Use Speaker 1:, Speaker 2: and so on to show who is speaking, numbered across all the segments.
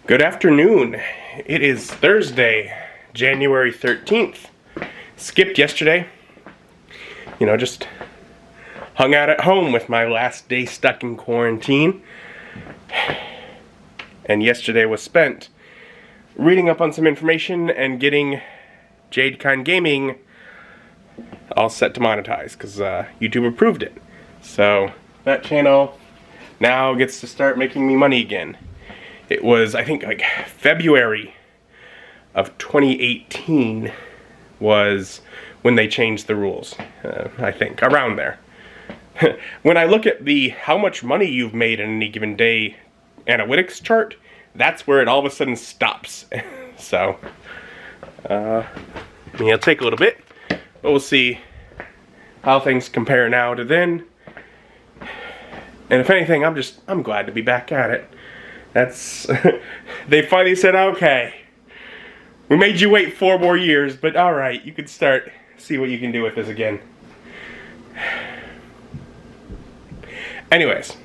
Speaker 1: Good afternoon. It is Thursday, January 13th. Skipped yesterday. Just hung out at home with my last day stuck in quarantine. And yesterday was spent reading up on some information and getting Jade Gaming all set to monetize because YouTube approved it. So that channel now gets to start making me money again. It was, I think, like February of 2018 was when they changed the rules. I think around there. When I look at the how much money you've made in any given day analytics chart, that's where it all of a sudden stops. So, it'll take a little bit, but we'll see how things compare now to then. And if anything, I'm glad to be back at it. That's, they finally said, okay, we made you wait 4 more years, but alright, you can see what you can do with this again. Anyways,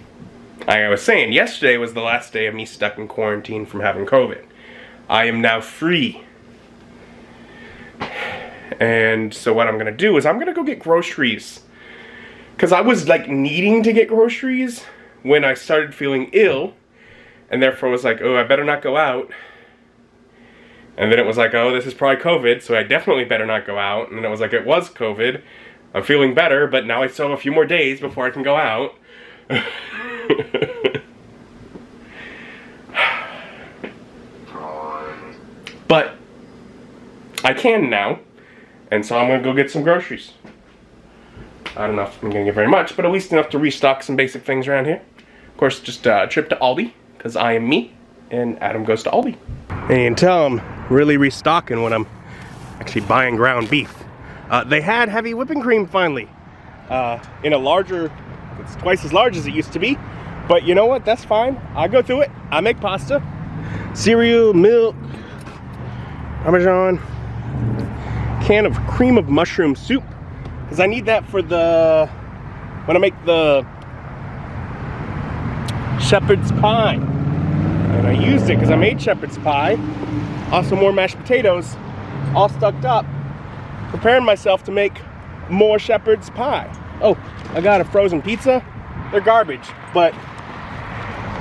Speaker 1: like I was saying, yesterday was the last day of me stuck in quarantine from having COVID. I am now free. And so what I'm going to do is I'm going to go get groceries. Because I was like needing to get groceries when I started feeling ill. And therefore was like, oh, I better not go out. And then it was like, oh, this is probably COVID, so I definitely better not go out. And then it was like, it was COVID. I'm feeling better, but now I still have a few more days before I can go out. But I can now. And so I'm going to go get some groceries. I don't know if I'm going to get very much, but at least enough to restock some basic things around here. Of course, just a trip to Aldi, because I am me, and Adam goes to Aldi. And you can tell I'm really restocking when I'm actually buying ground beef. They had heavy whipping cream finally. In a larger, it's twice as large as it used to be. But you know what, that's fine. I go through it. I make pasta, cereal, milk, Parmesan, can of cream of mushroom soup. Because I need that for when I make the shepherd's pie. And I used it because I made shepherd's pie. Also more mashed potatoes, all stucked up. Preparing myself to make more shepherd's pie. Oh, I got a frozen pizza. They're garbage, but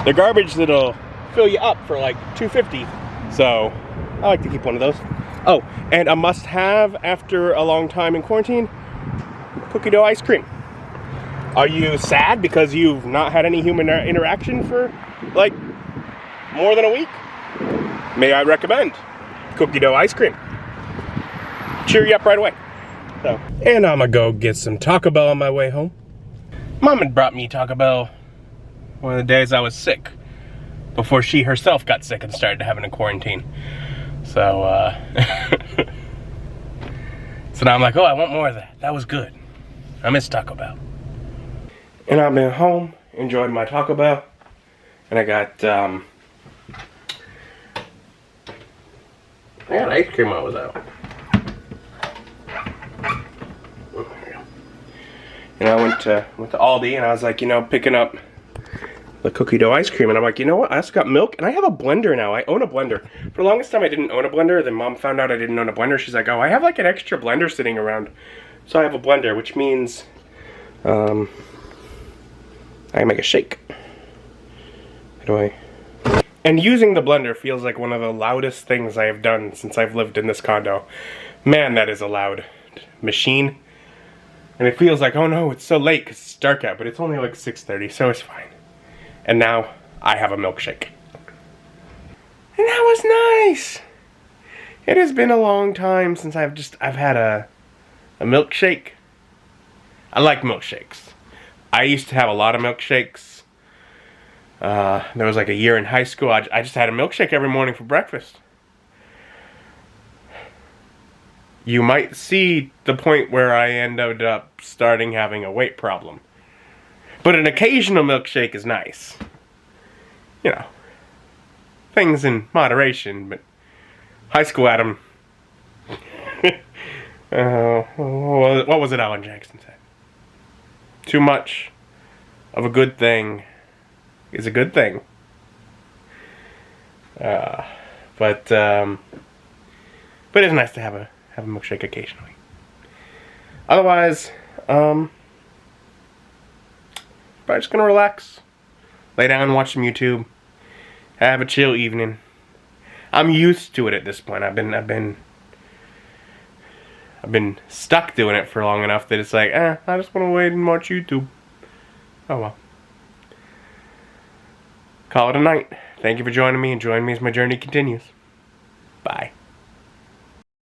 Speaker 1: they're garbage that'll fill you up for like $2.50. So I like to keep one of those. Oh, and a must-have after a long time in quarantine, cookie dough ice cream. Are you sad because you've not had any human interaction for like more than a week? May I recommend cookie dough ice cream. Cheer you up right away. So, and I'm gonna go get some Taco Bell on my way home. Mom had brought me Taco Bell one of the days I was sick, before she herself got sick and started having a quarantine. So, so now I'm like, oh, I want more of that. That was good. I miss Taco Bell. And I've been home, enjoyed my Taco Bell, and I got ice cream while I was out. And I went to Aldi, and I was like, picking up the cookie dough ice cream, and I'm like, you know what? I also got milk, and I have a blender now. I own a blender. For the longest time, I didn't own a blender. Then Mom found out I didn't own a blender. She's like, oh, I have like an extra blender sitting around. So I have a blender, which means I can make a shake. And using the blender feels like one of the loudest things I have done since I've lived in this condo. Man, that is a loud machine. And it feels like, oh no, it's so late because it's dark out, but it's only like 6:30, so it's fine. And now I have a milkshake. And that was nice. It has been a long time since I've had a milkshake. I like milkshakes. I used to have a lot of milkshakes. There was like a year in high school, I just had a milkshake every morning for breakfast. You might see the point where I ended up starting having a weight problem. But an occasional milkshake is nice. Things in moderation, but high school Adam. What was it Alan Jackson said? Too much of a good thing is a good thing. But it's nice to have a milkshake occasionally. Otherwise, probably just gonna relax, lay down and watch some YouTube, have a chill evening. I'm used to it at this point. I've been stuck doing it for long enough that it's like, I just want to wait and watch YouTube. Oh well. Call it a night. Thank you for joining me, and join me as my journey continues.